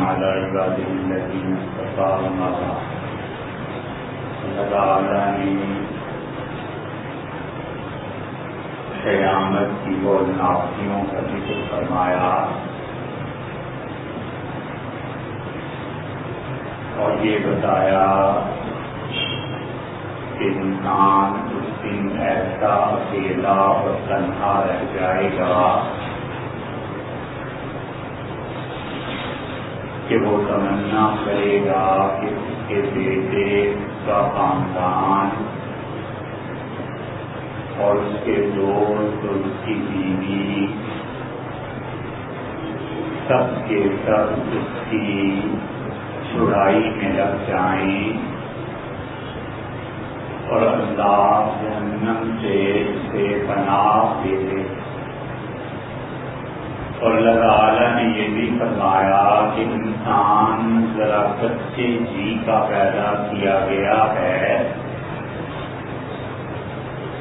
على عباده الذين اصطفى أما بعد اللہ تعالیٰ نے قیامت کی وہ نافیوں کا ذکر فرمایا اور یہ بتایا کہ انسان اس دن ایسا اکیلا اور تنہا رہ جائے گا کہ وہ تمنا کرے گا کہ اس کے بیٹے، اس کا خاندان اور اس کے دوست اور اس کی بیوی سب کے سب اس کی چھڑائی میں لگ جائیں اور اللہ جہنم سے اسے پناہ دے دے۔ اور اللہ تعالیٰ نے یہ بھی فرمایا کہ انسان ذرا کچے جی کا پیدا کیا گیا ہے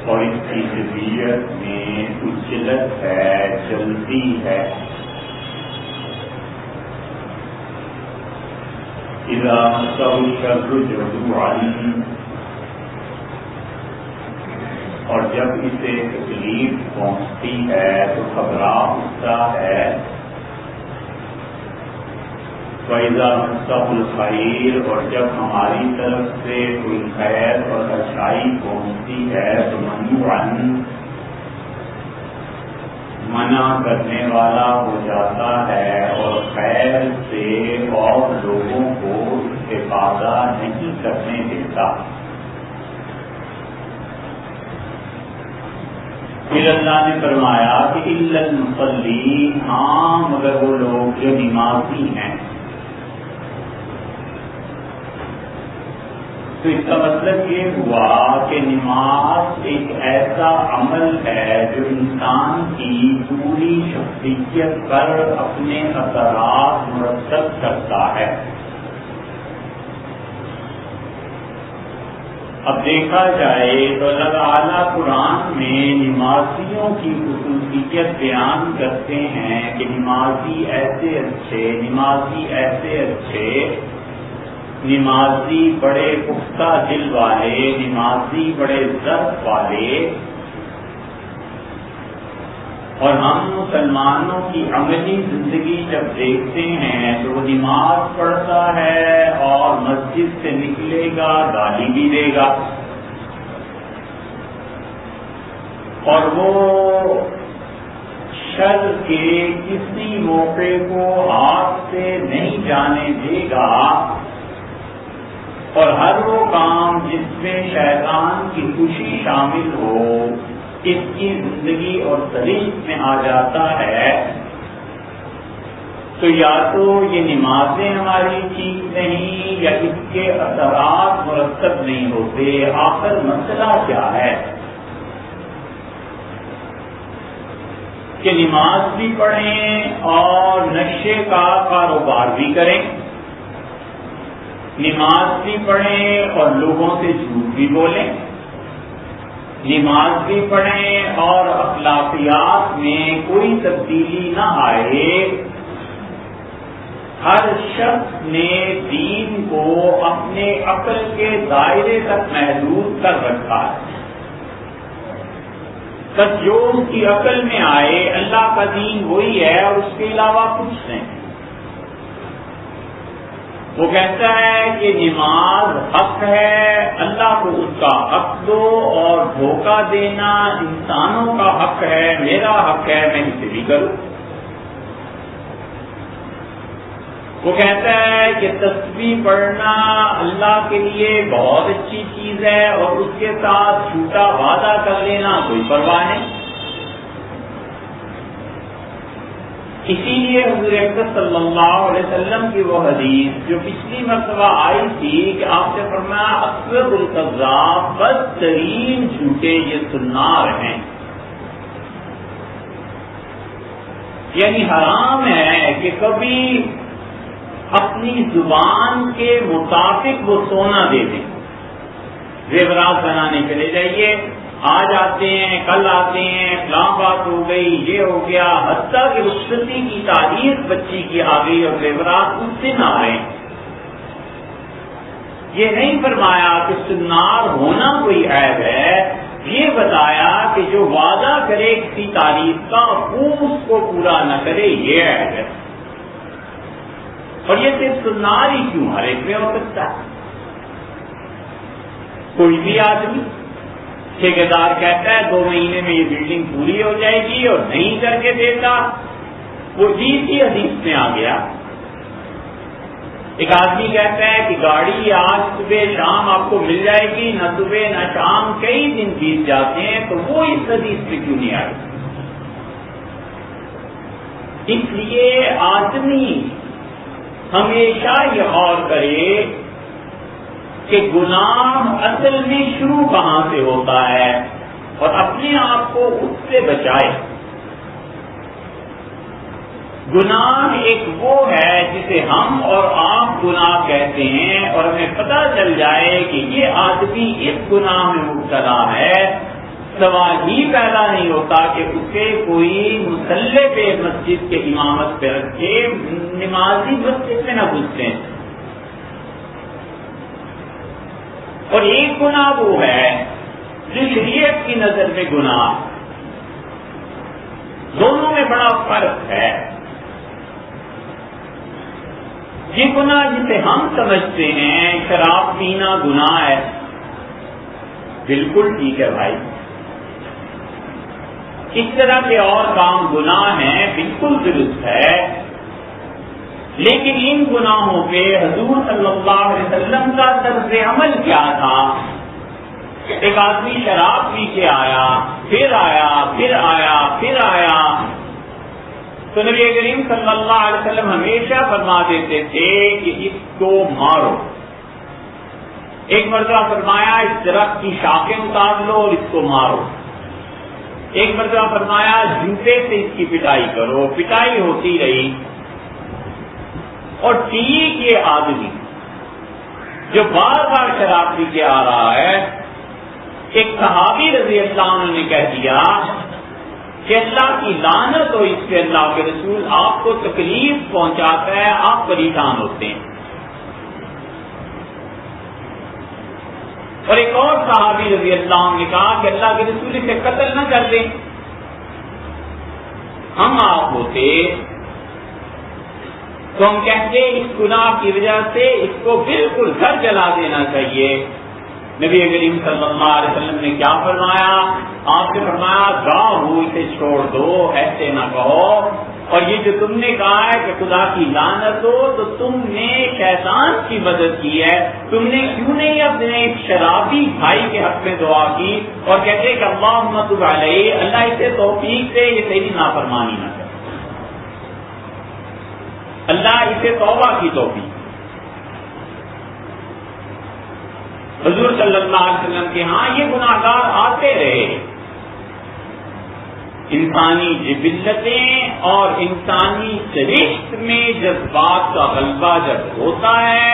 اور اس کی طبیعت میں اجلت ہے، جلدی ہے۔ اذا مسه الشر جزوعا، اور جب اسے تکلیف پہنچتی ہے تو گھبرا اٹھتا ہے۔ وَإِذَا مَسَّهُ الْخَيْرُ، اور جب ہماری طرف سے کوئی خیر اور اچھائی پہنچتی ہے تو مَنُوعًا، منع کرنے والا ہو جاتا ہے اور خیر سے اور لوگوں کو استفادہ نہیں کرنے دیتا۔ پھر اللہ نے فرمایا کہ اِلَّا الْمُصَلِّينَ، ہاں مگر وہ لوگ جو نمازی ہیں۔ تو اس کا مطلب یہ ہوا کہ نماز ایک ایسا عمل ہے جو انسان کی پوری شخصیت پر اپنے اثرات مرتب کرتا ہے۔ اب دیکھا جائے تو اللہ تعالیٰ قرآن میں نمازیوں کی خصوصیت بیان کرتے ہیں کہ نمازی ایسے اچھے، نمازی ایسے اچھے، نمازی بڑے پختہ دل والے، نمازی بڑے ضرب والے۔ اور ہم مسلمانوں کی عملی زندگی جب دیکھتے ہیں تو وہ نماز پڑھتا ہے اور مسجد سے نکلے گا گالی بھی دے گا، اور وہ شر کے کسی موقع کو ہاتھ سے نہیں جانے دے گا، اور ہر وہ کام جس میں شیطان کی خوشی شامل ہو اس کی زندگی اور طریق میں آ جاتا ہے۔ تو یا تو یہ نمازیں ہماری ٹھیک نہیں یا اس کے اثرات مرتب نہیں ہوتے۔ آخر مسئلہ کیا ہے کہ نماز بھی پڑھیں اور نشے کا کاروبار بھی کریں، نماز بھی پڑھیں اور لوگوں سے جھوٹ بھی بولیں، نماز بھی پڑھیں اور اخلاقیات میں کوئی تبدیلی نہ آئے۔ ہر شخص نے دین کو اپنے عقل کے دائرے تک محدود کر رکھا ہے، بس جو اس کی عقل میں آئے اللہ کا دین وہی ہے اور اس کے علاوہ کچھ نہیں۔ وہ کہتا ہے کہ نماز حق ہے، اللہ کو اس کا حق دو، اور دھوکہ دینا انسانوں کا حق ہے، میرا حق ہے، میں اسے بھی کروں۔ وہ کہتا ہے کہ تسبیح پڑھنا اللہ کے لیے بہت اچھی چیز ہے اور اس کے ساتھ جھوٹا وعدہ کر لینا کوئی پرواہ نہیں۔ اسی لیے حضور اکرم صلی اللہ علیہ وسلم کی وہ حدیث جو پچھلی مرتبہ آئی تھی کہ آپ نے فرمایا اکثر القذاب، بدترین جھوٹے یہ سنار ہیں، یعنی حرام ہے کہ کبھی اپنی زبان کے مطابق وہ سونا دے دیں۔ زیورات بنانے چلے جائیے، آج آتے ہیں، کل آتے ہیں، فلاں بات ہو گئی، یہ ہو گیا، حتیٰ کہ رخصتی کی تاریخ بچی کی آ گئی اور زیورات اس دن آ رہے ہیں۔ یہ نہیں فرمایا کہ سنار ہونا کوئی عیب ہے، یہ بتایا کہ جو وعدہ کرے کسی تاریخ کا وہ اس کو پورا نہ کرے، یہ عیب ہے۔ اور یہ صرف سنار ہی کیوں، ہر ایک میں ہو سکتا ہے۔ کوئی بھی آدمی ٹھیکیدار کہتا ہے 2 مہینے میں یہ بلڈنگ پوری ہو جائے گی اور نہیں کر کے دیتا، وہ چیز ہی حدیث میں آ گیا۔ ایک آدمی کہتا ہے کہ گاڑی آج صبح شام آپ کو مل جائے گی، نہ صبح نہ شام، کئی دن بیت جاتے ہیں، تو وہ اس حدیث میں کیوں نہیں آئے؟ اس لیے آدمی ہمیشہ یہ غور کرے کہ گناہ اصل میں شروع کہاں سے ہوتا ہے اور اپنے آپ کو اس سے بچائے۔ گناہ ایک وہ ہے جسے ہم اور آپ گناہ کہتے ہیں، اور ہمیں پتہ چل جائے کہ یہ آدمی اس گناہ میں مبتلا ہے، سوال ہی پیدا نہیں ہوتا کہ اسے کوئی مصلی پہ مسجد کے امامت پہ رکھ کے نمازی مسجد میں نہ گھستے۔ اور ایک گناہ وہ ہے جو شریعت کی نظر میں گناہ، دونوں میں بڑا فرق ہے۔ یہ گناہ جسے ہم سمجھتے ہیں شراب پینا گناہ ہے، بالکل ٹھیک ہے بھائی، اس طرح کے اور کام گناہ ہیں، بالکل درست ہے، لیکن ان گناہوں پہ حضور صلی اللہ علیہ وسلم کا طرز عمل کیا تھا؟ ایک آدمی شراب پی کے آیا، پھر آیا، پھر آیا، پھر آیا، تو نبی کریم صلی اللہ علیہ وسلم ہمیشہ فرما دیتے تھے کہ اس کو مارو۔ ایک مرتبہ فرمایا اس درخت کی شاخیں اتار لو اور اس کو مارو۔ ایک مرتبہ فرمایا جوتے سے اس کی پٹائی کرو، پٹائی ہوتی رہی۔ اور ٹھیک یہ آدمی جو بار بار شراب پی کے آ رہا ہے، ایک صحابی رضی اللہ عنہ نے کہہ دیا کہ اللہ کی لعنت ہو اس پہ، اللہ کے رسول آپ کو تکلیف پہنچاتا ہے، آپ پریشان ہوتے ہیں۔ اور ایک اور صحابی رضی اللہ عنہ نے کہا کہ اللہ کے رسول اسے قتل نہ کر دیں، ہم آپ ہوتے تو ہم کہتے اس گناہ کی وجہ سے اس کو بالکل گھر جلا دینا چاہیے۔ نبی کریم صلی اللہ علیہ وسلم نے کیا فرمایا؟ آپ نے فرمایا گاہ اسے چھوڑ دو، ایسے نہ کہو۔ اور یہ جو تم نے کہا ہے کہ خدا کی لعنت ہو، تو تم نے شیطان کی مدد کی ہے۔ تم نے کیوں نہیں اپنے شرابی بھائی کے حق میں دعا کی اور کہتے کہ اللہم تب علیہ، اللہ اسے توفیق دے یہ تیری نافرمانی نہ کرے، اللہ اسے توبہ کی توفیق۔ حضور صلی اللہ علیہ وسلم کے ہاں یہ گناہگار آتے رہے۔ انسانی جبلتیں اور انسانی سرشت میں جذبات کا غلبہ جب ہوتا ہے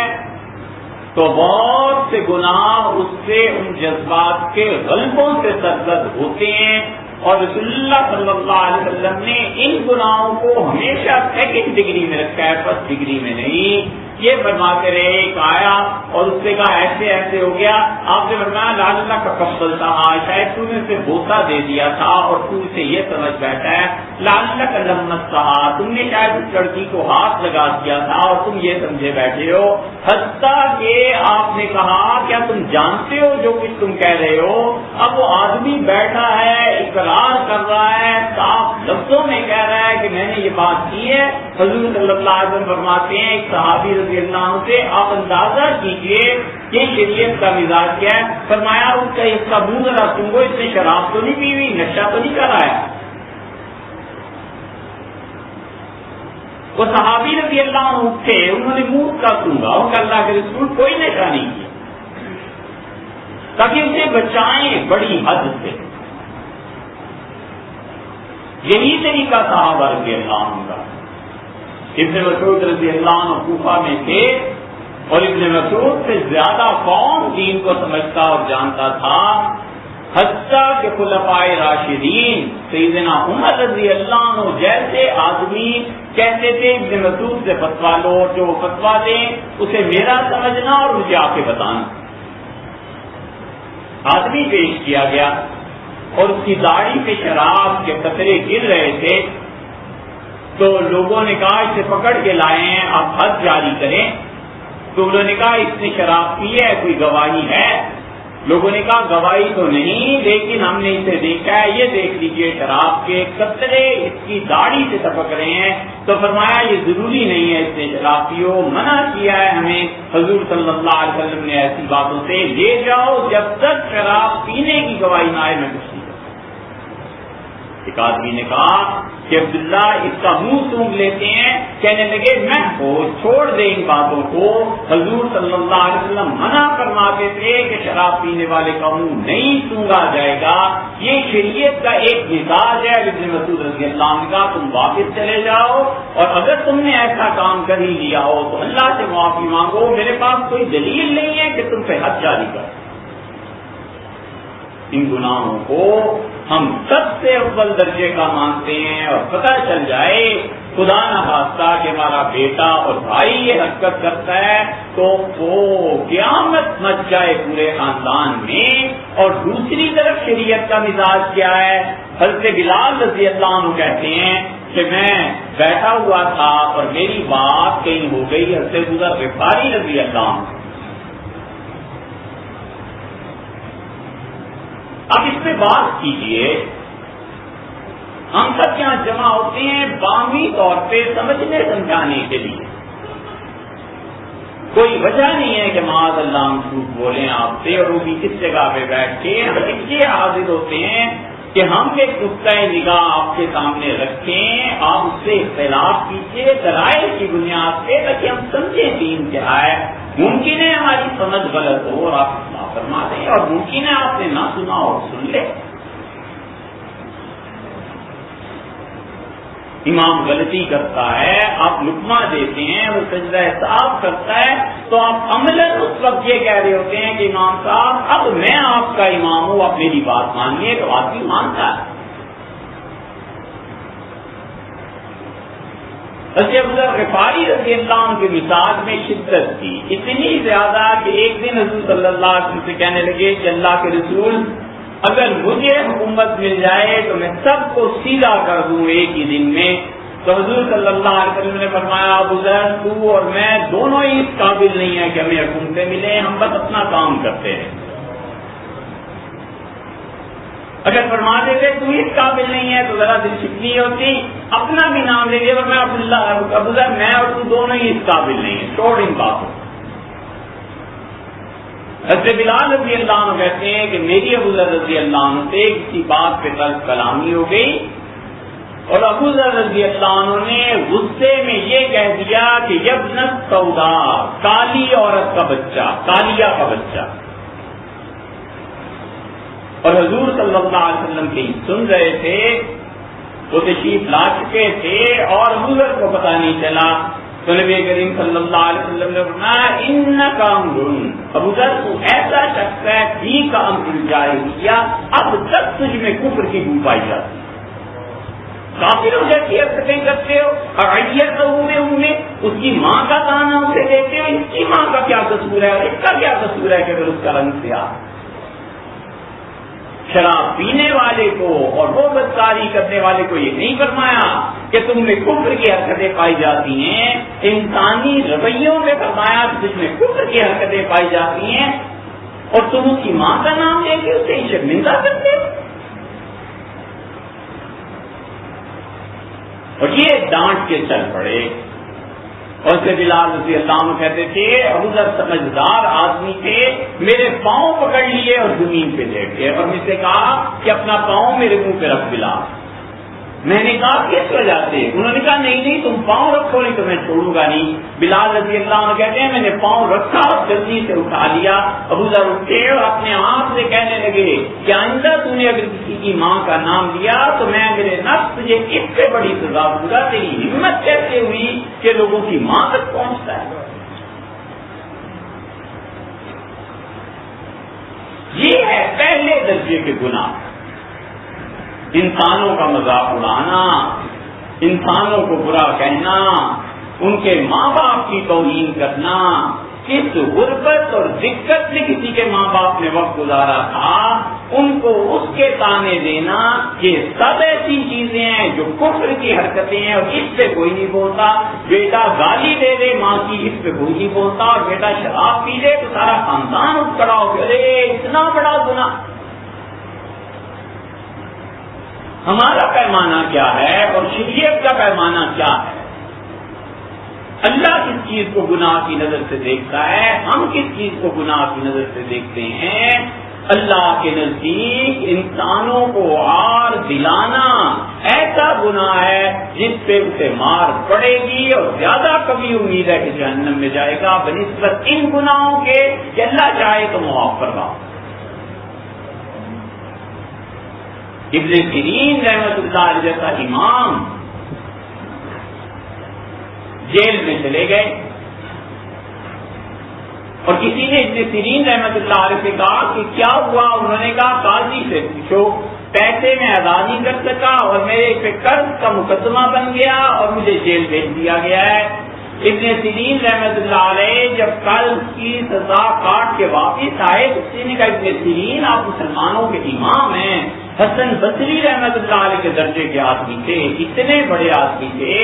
تو بہت سے گناہ اس سے ان جذبات کے غلبوں سے سرزد ہوتے ہیں، اور رسول اللہ صلی اللہ علیہ وسلم نے ان گناہوں کو ہمیشہ سیکنڈ ڈگری میں رکھا ہے، فرسٹ ڈگری میں نہیں۔ یہ فرماتے رہے، ایک آیا اور اس سے کہا ایسے ایسے ہو گیا، آپ نے فرمایا لعل اللہ کا کفل تھا، شاید تو نے اسے بوسہ دے دیا تھا اور تو اسے یہ سمجھ بیٹھا ہے، لعل اللہ کا لمس تھا، تم نے شاید اس لڑکی کو ہاتھ لگا دیا تھا اور تم یہ سمجھے بیٹھے ہو، حتیٰ کہ آپ نے کہا کیا تم جانتے ہو جو کچھ تم کہہ رہے ہو؟ اب وہ آدمی بیٹھا ہے، اقرار کر رہا ہے، صاف لفظوں میں کہہ رہا ہے کہ میں نے یہ بات کی ہے۔ حضور صلی اللہ علیہ وسلم فرماتے ہیں ایک صحابی رضی اللہ عنہ سے آپ اندازہ کیجئے کہ شریعت کا مزاج کیا ہے۔ فرمایا اس کا منہ ذرا سنگو، اس نے شراب تو نہیں پی ہوئی، نشہ تو نہیں کرایا؟ وہ صحابی رضی اللہ عنہ تھے، انہوں نے منہ کا سنگا، ان کا اللہ کے رسول کوئی نشہ نہیں کیا، تاکہ اسے بچائیں بڑی حد سے۔ یہی طریقہ صحابہ رضی اللہ عنہ کا۔ ابن مسعود رضی اللہ عنہ کوفہ میں تھے اور ابن مسعود سے زیادہ کون دین کو سمجھتا اور جانتا تھا، حتیٰ کہ خلفائے راشدین سیدنا عمر رضی اللہ عنہ جیسے آدمی کہتے تھے ابن مسعود سے فتویٰ لو، جو فتویٰ دیں اسے میرا سمجھنا اور مجھے آ کے بتانا۔ آدمی پیش کیا گیا اور اس کی داڑھی پہ شراب کے قطرے گر رہے تھے، تو لوگوں نے کہا اسے پکڑ کے لائے ہیں، آپ حد جاری کریں۔ تو انہوں نے کہا اس نے شراب پی ہے، کوئی گواہی ہے؟ لوگوں نے کہا گواہی تو نہیں، لیکن ہم نے اسے دیکھا ہے، یہ دیکھ لیجئے شراب کے قطرے اس کی داڑھی سے ٹپک رہے ہیں۔ تو فرمایا یہ ضروری نہیں ہے اس نے شراب پیو، منع کیا ہے ہمیں حضور صلی اللہ علیہ وسلم نے ایسی باتوں سے، لے جاؤ جب تک شراب پینے کی گواہی نہ آئے میں کچھ نہیں۔ ایک آدمی نے کہا کہ عبداللہ اس کا منہ سونگھ لیتے ہیں، کہنے لگے میں چھوڑ دیں ان باتوں کو، حضور صلی اللہ علیہ وسلم منع فرماتے تھے کہ شراب پینے والے کا منہ نہیں سونگا جائے گا، یہ شریعت کا ایک مزاج ہے۔ ابن مسعود رضی اللہ عنہ کا تم واپس چلے جاؤ، اور اگر تم نے ایسا کام کر ہی لیا ہو تو اللہ سے معافی مانگو، میرے پاس کوئی دلیل نہیں ہے کہ تم پہ حد جاری کرو۔ ان گناہوں کو ہم سب سے اول درجے کا مانتے ہیں، اور پتہ چل جائے خدا نہ خواستہ کہ ہمارا بیٹا اور بھائی یہ حرکت کرتا ہے تو وہ قیامت مچ جائے پورے خاندان میں۔ اور دوسری طرف شریعت کا مزاج کیا ہے؟ حضرت بلال رضی اللہ عنہ کہتے ہیں کہ میں بیٹھا ہوا تھا اور میری بات کہیں ہو گئی حضرت ابوذر غفاری رضی اللہ عنہ۔ اب اس پہ بات کیجئے، ہم سب یہاں جمع ہوتے ہیں باہمی طور پہ سمجھنے سمجھانے کے لیے، کوئی وجہ نہیں ہے کہ معاذ اللہ ہم جھوٹ بولیں آپ سے، اور وہ بھی کس جگہ پہ بیٹھ کے اس لیے حاضر ہوتے ہیں کہ ہم ایک نقطۂ نگاہ آپ کے سامنے رکھیں، آپ اس سے اختلاف کیجیے دلائل کی بنیاد پہ، تاکہ ہم سمجھیں دین کیا ہے۔ ممکن ہے ہماری سمجھ غلط ہو اور آپ اصلاح فرما دیں، اور ممکن ہے آپ نے نہ سنا اور سن لے۔ امام غلطی کرتا ہے، آپ لقمہ دیتے ہیں، وہ سجدہ صاحب کرتا ہے، تو آپ عملاً اس وقت یہ کہہ رہے ہوتے ہیں کہ امام صاحب اب میں آپ کا امام ہوں، آپ میری بات مانیے، تو آدمی مانتا ہے۔ حضرت ابوذر غفاری رضی اللہ عنہ کے مزاج میں شدت تھی، اتنی زیادہ کہ ایک دن حضور صلی اللہ علیہ وسلم سے کہنے لگے کہ اللہ کے رسول اگر مجھے حکومت مل جائے تو میں سب کو سیدھا کر دوں ایک ہی دن میں۔ تو حضور صلی اللہ علیہ وسلم نے فرمایا ابوذر تو اور میں دونوں ہی اس قابل نہیں ہیں کہ ہمیں حکومتیں ملیں، ہم بس اپنا کام کرتے ہیں۔ اگر فرما دیتے تو اس قابل نہیں ہے تو ذرا دل شکنی ہوتی، اپنا بھی نام لے گے، میں ابوذر میں اور تو دونوں ہی اس قابل نہیں ہیں، چھوڑ ان باتوں۔ حضرت بلال رضی اللہ عنہ کہتے ہیں کہ میری ابوذر رضی اللہ عنہ سے کسی بات پہ طرز کلامی ہو گئی، اور ابوذر رضی اللہ عنہ نے غصے میں یہ کہہ دیا کہ یبنت سودا، کالی عورت کا بچہ، کالیہ کا بچہ۔ اور حضور صلی اللہ علیہ وسلم کی سن رہے تھے، وہ تشریف لا چکے تھے اور ابوذر کو پتہ نہیں چلا، تو نبی کریم صلی اللہ علیہ وسلم نے فرمایا انک امر، ابوذر تو ایسا شخص ہے فی کا امر الجاہلیہ، اب تک تجھ میں کفر کی بو پائی جاتی، کافر ہو جاتی حرکتیں کرتے ہو، اور عیت میں اس کی ماں کا تانا اسے دیتے ہو، اس کی ماں کا کیا قصور ہے اور اس کا کیا قصور ہے کہ اگر اس کا رنگ سیاہ۔ شراب پینے والے کو اور وہ بدکاری کرنے والے کو یہ نہیں فرمایا کہ تم میں کفر کی حرکتیں پائی جاتی ہیں، انسانی رویوں میں فرمایا جس میں کفر کی حرکتیں پائی جاتی ہیں، اور تم اس کی ماں کا نام لے کے اسے شرمندہ کرتے ہو۔ اور یہ ڈانٹ کے چل پڑے، اور سے بلال رضی اللہ عنہ کہتے تھے ابوذر سمجھدار آدمی تھے، میرے پاؤں پکڑ لیے اور زمین پہ لیٹ گئے، اور مجھ سے کہا کہ اپنا پاؤں میرے منہ پہ رکھ بلال۔ میں نے کہا کس وجہ سے؟ انہوں نے کہا نہیں تم پاؤں رکھو نہیں تو میں چھوڑوں گا نہیں۔ بلال رضی اللہ عنہ کہتے ہیں میں نے پاؤں رکھا اور جلدی سے اٹھا لیا۔ ابوذر اٹھے اور اپنے آپ سے کہنے لگے کہ آئندہ تو نے اگر کسی کی ماں کا نام لیا تو میں میرے نفس تجھے اس سے بڑی سزا دوں گا، تیری ہمت کیسے ہوئی کہ لوگوں کی ماں تک پہنچتا ہے؟ یہ ہے پہلے درجے کے گناہ، انسانوں کا مذاق اڑانا، انسانوں کو برا کہنا، ان کے ماں باپ کی توہین کرنا، کس غربت اور دقت سے کسی کے ماں باپ نے وقت گزارا تھا ان کو اس کے تانے دینا، یہ سب ایسی چیزیں ہیں جو کفر کی حرکتیں ہیں، اور اس پہ کوئی نہیں بولتا۔ بیٹا گالی دے دے ماں کی، اس پہ کوئی نہیں بولتا، اور بیٹا شراب پی لے تو سارا خاندان اٹھ کھڑا ہو گیا، ارے اتنا بڑا گناہ۔ ہمارا پیمانہ کیا ہے اور شریعت کا پیمانہ کیا ہے؟ اللہ کس چیز کو گناہ کی نظر سے دیکھتا ہے، ہم کس چیز کو گناہ کی نظر سے دیکھتے ہیں؟ اللہ کے نزدیک انسانوں کو عار دلانا ایسا گناہ ہے جس پہ اسے مار پڑے گی، اور زیادہ کبھی امید ہے کہ جہنم میں جائے گا بنسبت ان گناہوں کے کہ اللہ چاہے تو معاف فرما۔ ابن سیرین رحمۃ اللہ علیہ جیسا امام جیل میں چلے گئے، اور کسی نے ابن سیرین رحمۃ اللہ علیہ سے کہا کہ کیا ہوا؟ انہوں نے کہا قاضی سے پوچھو، پیسے میں ادا نہیں کر سکا اور میرے پہ قرض کا مقدمہ بن گیا اور مجھے جیل بھیج دیا گیا ہے۔ ابن سیرین رحمۃ اللہ علیہ جب قرض کی سزا کاٹ کے واپس آئے تو کسی نے کہا ابن سیرین آپ مسلمانوں کے امام ہیں، حسن بصری رحمۃ اللہ علیہ کے درجے کے آدمی تھے، اتنے بڑے آدمی تھے،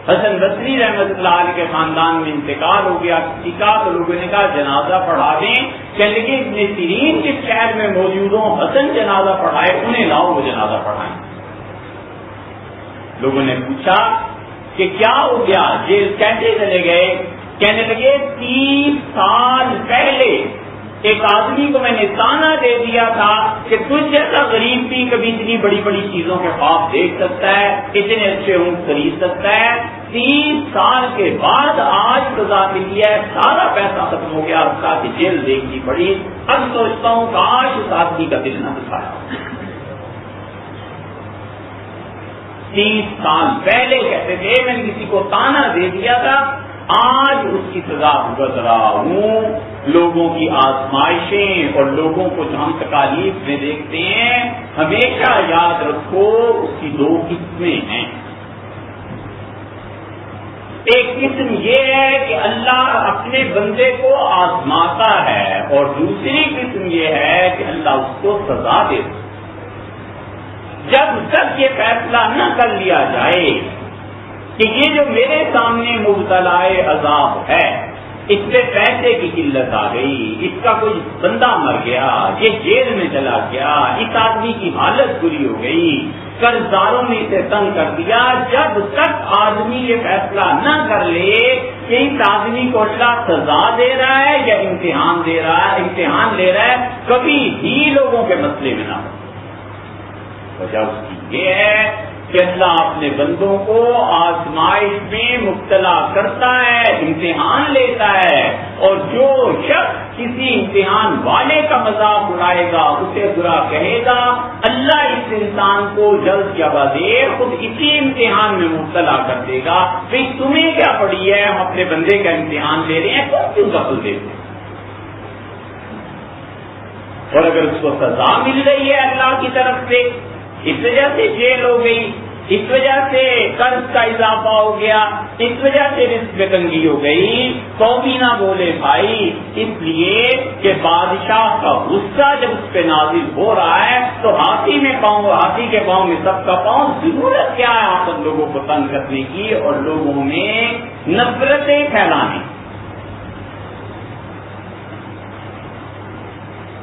حسن بصری رحمۃ اللہ علیہ کے خاندان میں انتقال ہو گیا کسی کا، تو لوگوں نے کہا جنازہ پڑھا دیں، کہنے لگے ابن سیرین جس شہر میں موجود ہوں حسن جنازہ پڑھائے، انہیں لاؤ وہ جنازہ پڑھائیں۔ لوگوں نے پوچھا کہ کیا ہو گیا، جیل کیسے چلے گئے؟ کہنے لگے 30 سال پہلے ایک آدمی کو میں نے تانا دے دیا تھا کہ تجھ جیسا غریب بھی کبھی اتنی بڑی بڑی چیزوں کے خواب دیکھ سکتا ہے، اتنے اچھے اونٹ خرید سکتا ہے۔ 30 سال کے بعد آج سزا ملی ہے، سارا پیسہ ختم ہو گیا، اس کا کہ جیل دیکھنی پڑی۔ اب سوچتا ہوں کاش اس آدمی کا دل نہ دکھایا۔ 30 سال پہلے کہتے تھے میں نے کسی کو تانا دے دیا تھا، آج اس کی سزا بھگت رہا ہوں۔ لوگوں کی آزمائشیں اور لوگوں کو جو ہم تکالیف میں دیکھتے ہیں، ہمیشہ یاد رکھو اس کی 2 قسمیں ہیں۔ ایک قسم یہ ہے کہ اللہ اپنے بندے کو آزماتا ہے، اور دوسری قسم یہ ہے کہ اللہ اس کو سزا دیتا ہے۔ جب تک یہ فیصلہ نہ کر لیا جائے کہ یہ جو میرے سامنے مبتلا عذاب ہے اس پہ پیسے کی قلت آ گئی، اس کا کوئی بندہ مر گیا، یہ جیل میں چلا گیا، اس آدمی کی حالت بری ہو گئی، قرضداروں نے اسے تنگ کر دیا، جب تک آدمی یہ فیصلہ نہ کر لے کہ اس آدمی کو اللہ سزا دے رہا ہے یا امتحان لے رہا ہے، کبھی بھی لوگوں کے مسئلے میں نہ ہو۔ وجہ اس کی یہ ہے کہ اللہ اپنے بندوں کو آزمائش میں مبتلا کرتا ہے، امتحان لیتا ہے، اور جو شخص کسی امتحان والے کا مذاق اڑائے گا، اسے برا کہے گا، اللہ اس انسان کو جلد یا بدیر خود اسی امتحان میں مبتلا کر دے گا۔ بھئی تمہیں کیا پڑی ہے، ہم اپنے بندے کا امتحان لے رہے ہیں، تم کیوں دخل دیتے ہیں؟ اور اگر اس کو سزا مل رہی ہے اللہ کی طرف سے، اس وجہ سے جیل ہو گئی، اس وجہ سے قرض کا اضافہ ہو گیا، اس وجہ سے رزق میں تنگی ہو گئی، تو بھی نہ بولے بھائی، اس لیے کہ بادشاہ کا غصہ جب اس پہ نازل ہو رہا ہے تو ہاتھی کے پاؤں میں سب کا پاؤں، ضرورت کیا ہے آپ سب لوگوں کو تنگ کرنے کی اور لوگوں میں نفرتیں پھیلانے۔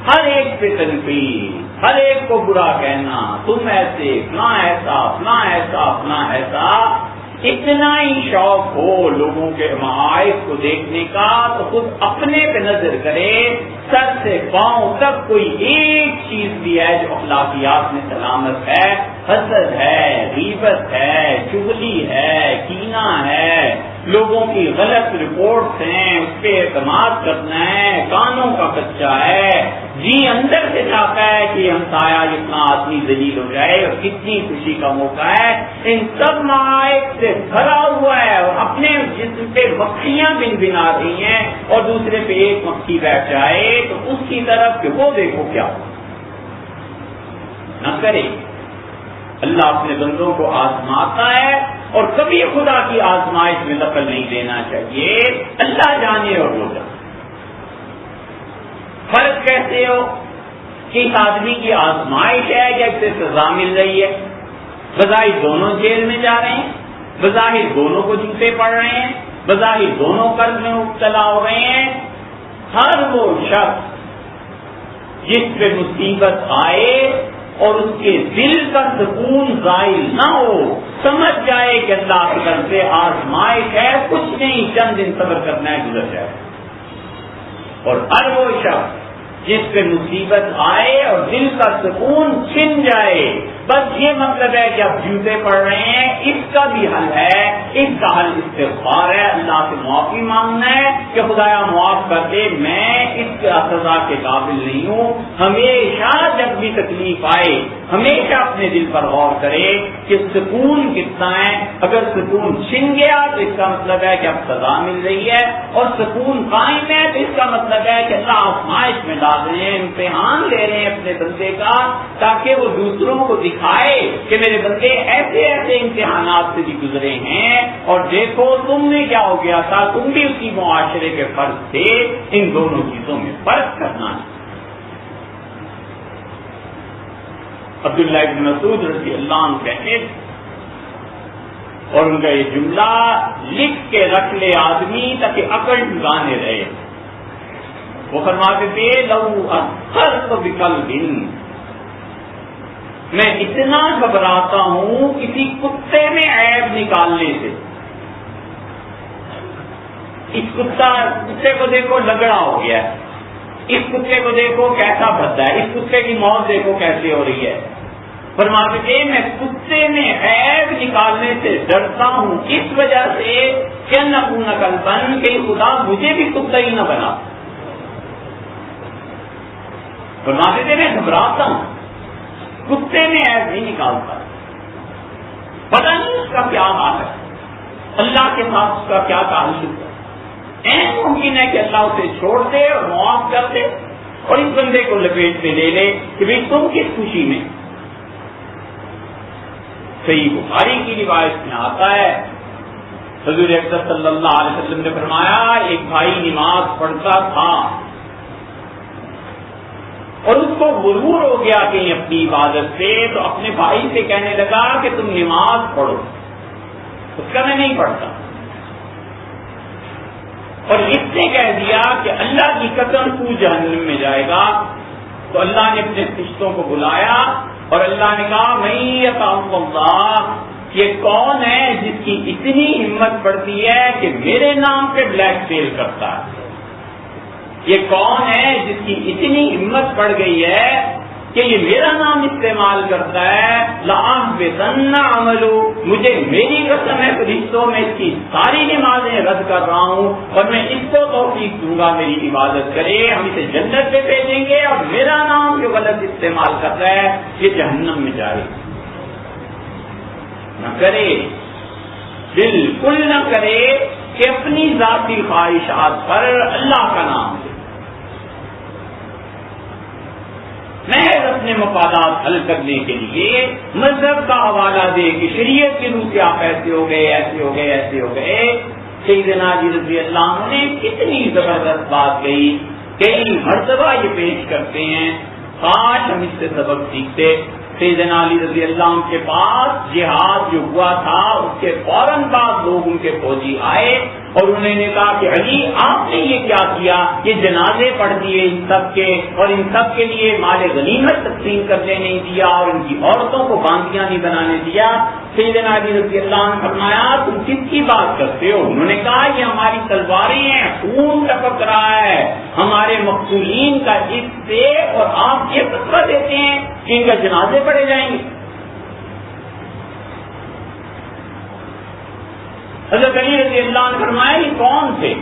ہر ایک پہ تنقید، ہر ایک کو برا کہنا، تم ایسے، فلاں ایسا، فلاں ایسا، فلاں ایسا، اتنا ہی شوق ہو لوگوں کے معائب کو دیکھنے کا تو خود اپنے پہ نظر کرے، سر سے پاؤں تک کوئی ایک چیز بھی ہے جو اخلاقیات میں سلامت ہے، حسد ہے، غیبت ہے، چغلی ہے، کینہ ہے، لوگوں کی غلط رپورٹس ہیں، اس پہ اعتماد کرنا ہے، کانوں کا کچا ہے، جی اندر سے چاہتا ہے کہ ہمسایہ جتنا آدمی ذلیل ہو جائے، اور کتنی خوشی کا موقع ہے، ان سب معائب سے بھرا ہوا ہے، اور اپنے جسم پہ مکھیاں بن بنا رہی ہیں، اور دوسرے پہ ایک مکھی بیٹھ جائے تو اس کی طرف کہ وہ دیکھو کیا نہ کرے. اللہ اپنے بندوں کو آزماتا ہے اور کبھی خدا کی آزمائش میں دخل نہیں دینا چاہیے. اللہ جانے اور وہ جانے. فرق کیسے ہو کہ اس آدمی کی آزمائش ہے یا اسے سزا مل رہی ہے؟ بظاہر دونوں جیل میں جا رہے ہیں، بظاہر دونوں کو جوتے پڑ رہے ہیں، بظاہر دونوں قرض میں مبتلا ہو رہے ہیں. ہر وہ شخص جس پہ مصیبت آئے اور اس کے دل کا سکون زائل نہ ہو، سمجھ جائے کہ اللہ کی طرف سے آزمائش ہے، کچھ نہیں، چند دن صبر کرنا ہے، گزر جائے. اور ہر وہ شخص جس پہ مصیبت آئے اور دل کا سکون چھن جائے، بس یہ مطلب ہے کہ آپ جوتے پڑ رہے ہیں، اس کا بھی حل ہے. اس کا حل استغفار ہے، اللہ سے معافی مانگنا ہے کہ خدایا معاف کر دے، میں اس سزا کے قابل نہیں ہوں. ہمیشہ جب بھی تکلیف آئے ہمیشہ اپنے دل پر غور کرے کہ سکون کتنا ہے. اگر سکون چھن گیا تو اس کا مطلب ہے کہ اب سزا مل رہی ہے، اور سکون قائم ہے تو اس کا مطلب ہے کہ اللہ آزمائش میں ڈال رہے ہیں، امتحان لے رہے ہیں اپنے بندے کا، تاکہ وہ دوسروں کو دکھائے کہ میرے بندے ایسے ایسے امتحانات سے بھی گزرے ہیں، اور دیکھو تم نے کیا ہو گیا تھا، تم بھی اسی معاشرے کے فرض تھے. ان دونوں چیزوں میں فرق کرنا ہے. عبداللہ ابن مسعود رضی اللہ عنہ کہتے اور ان کا یہ جملہ لکھ کے رکھ لے آدمی تاکہ عقل ٹھکانے رہے. وہ فرماتے تھے لو اخرت بقلب، میں اتنا گھبراتا ہوں کسی کتے میں عیب نکالنے سے. اس کتے کو دیکھو لگڑا ہو گیا ہے، اس کتے کو دیکھو کیسا بھدا ہے، اس کتے کی موت دیکھو کیسے ہو رہی ہے. فرماتے تھے میں کتے میں عیب نکالنے سے ڈرتا ہوں اس وجہ سے کہ نہ قلبن کہ خدا مجھے بھی کتا ہی نہ بنا. فرماتے تھے میں گھبراتا ہوں، کتے میں عیب نہیں نکالتا. پتہ نہیں اس کا کیا حال ہے، اللہ کے ساتھ اس کا کیا تعلق ہے. ممکن ہے کہ اللہ اسے چھوڑ دے اور معاف کر دے اور اس بندے کو لپیٹ میں لے لے کہ بھئی تم کس خوشی میں. صحیح بخاری کی روایت میں آتا ہے حضور اکرم صلی اللہ علیہ وسلم نے فرمایا ایک بھائی نماز پڑھتا تھا اور اس کو غرور ہو گیا کہیں اپنی عبادت سے، تو اپنے بھائی سے کہنے لگا کہ تم نماز پڑھو. اس کا میں نہیں پڑھتا، اور اس نے کہہ دیا کہ اللہ کی قسم تو جہنم میں جائے گا. تو اللہ نے اپنے فرشتوں کو بلایا اور اللہ نے کہا میں یطاع اللہ، یہ کون ہے جس کی اتنی ہمت پڑتی ہے کہ میرے نام پہ بلیک میل کرتا ہے؟ یہ کون ہے جس کی اتنی ہمت پڑ گئی ہے کہ یہ میرا نام استعمال کرتا ہے؟ لأحبطن عملو، مجھے میری قسم ہے فرشتوں میں اس کی ساری نمازیں رد کر رہا ہوں اور میں اس کو توفیق دوں گا میری عبادت کرے، ہم اسے جنت پہ بھیجیں گے، اور میرا نام جو غلط استعمال کر رہا ہے یہ جہنم میں جائے. نہ کرے، بالکل نہ کرے کہ اپنی ذاتی خواہشات پر اللہ کا نام دے. محض اپنے مفادات حل کرنے کے لیے مذہب کا حوالہ دے کہ شریعت کی روح سے آپ ایسے ہو گئے، ایسے ہو گئے، ایسے ہو گئے. سیدنا علی رضی اللہ عنہ نے کتنی زبردست بات کہی، کئی مرتبہ یہ پیش کرتے ہیں، کاش ہم اس سے سبق سیکھتے. سیدنا علی رضی اللہ عنہ کے پاس جہاد جو ہوا تھا اس کے فوراً بعد لوگ ان کے فوجی آئے اور انہوں نے کہا کہ علی آپ نے یہ کیا کیا، یہ جنازے پڑھ دیے ان سب کے، اور ان سب کے لیے مال غنیمت تقسیم کرنے نہیں دیا، اور ان کی عورتوں کو باندیاں نہیں بنانے دیا. سیدنا علی رضی اللہ عنہ فرمایا تم کس کی بات کرتے ہو؟ انہوں نے کہا یہ ہماری تلواریں ہیں، خون ٹپک رہا ہے ہمارے مقتولین کا اس سے، اور آپ یہ فتویٰ دیتے ہیں کہ ان کا جنازے پڑھے جائیں گے. حضرت علی رضی اللہ عنہ فرمایا یہ کون تھے؟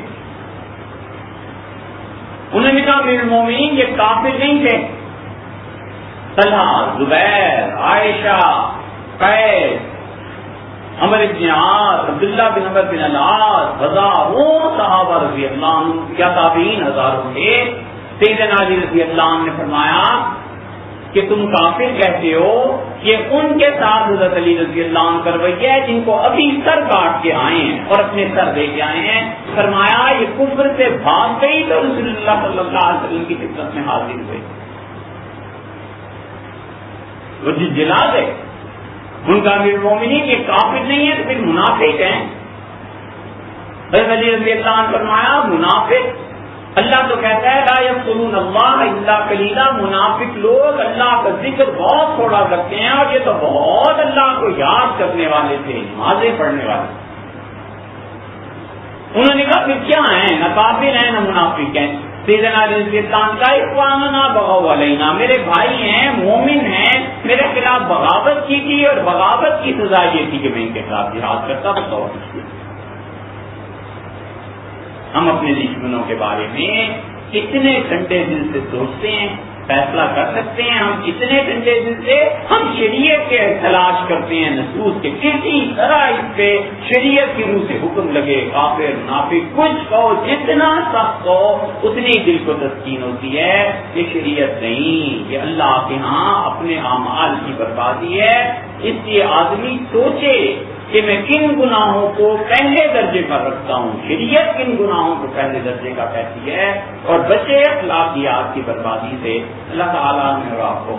انہوں نے کہا امیر المومنین یہ کافر نہیں تھے، طلحہ، زبیر، عائشہ، قیس، عمر بن عاص، عبداللہ بن عمر بن العاص، ہزاروں صحابہ رضی اللہ عنہ یا تابعین ہزاروں تھے. سیدنا علی رضی اللہ عنہ نے فرمایا کہ تم کافر کہتے ہو، یہ ان کے ساتھ حضرت علی رضی اللہ عنہ کا رویہ ہے جن کو ابھی سر کاٹ کے آئے ہیں اور اپنے سر دے کے آئے ہیں۔ فرمایا یہ کفر سے بھاگ گئی تو رسول اللہ صلی اللہ علیہ وسلم کی خدمت میں حاضر ہوئے، وہ جلا گئے۔ ان کا امیر المومنین یہ کافر نہیں ہے تو پھر منافق ہیں۔ حضرت علی رضی اللہ عنہ فرمایا منافق، اللہ تو کہتا ہے لا یذکرون اللہ الا قلیلا، منافق لوگ اللہ کا ذکر بہت تھوڑا کرتے ہیں، اور یہ تو بہت اللہ کو یاد کرنے والے تھے، نمازیں پڑھنے والے۔ انہوں نے کہا پھر کیا ہیں، نہ کافر ہیں نہ منافق ہیں۔ سیدنا علی رضی اللہ عنہ کا اخواننا بغوا علینا، میرے بھائی ہیں، مومن ہیں، میرے خلاف بغاوت کی تھی، اور بغاوت کی سزا یہ تھی کہ میں ان کے خلاف جہاد کرتا تھا۔ ہم اپنے دشمنوں کے بارے میں کتنے ٹھنڈے دل سے سوچتے ہیں، فیصلہ کر سکتے ہیں، ہم کتنے ٹھنڈے دل سے ہم شریعت کے تلاش کرتے ہیں، نصوص کے کسی طرح اس پہ شریعت کی روح سے حکم لگے، کافر منافق کچھ کہو، جتنا سخت ہو اتنی دل کو تسکین ہوتی ہے۔ یہ شریعت نہیں، یہ اللہ کے ہاں اپنے اعمال کی بربادی ہے۔ اس لیے آدمی سوچے کہ میں کن گناہوں کو پہلے درجے پر رکھتا ہوں، شریعت کن گناہوں کو پہلے درجے کا کہتی ہے، اور بچے اخلاقیات کی بربادی سے۔ اللہ تعالیٰ نے اور آپ کو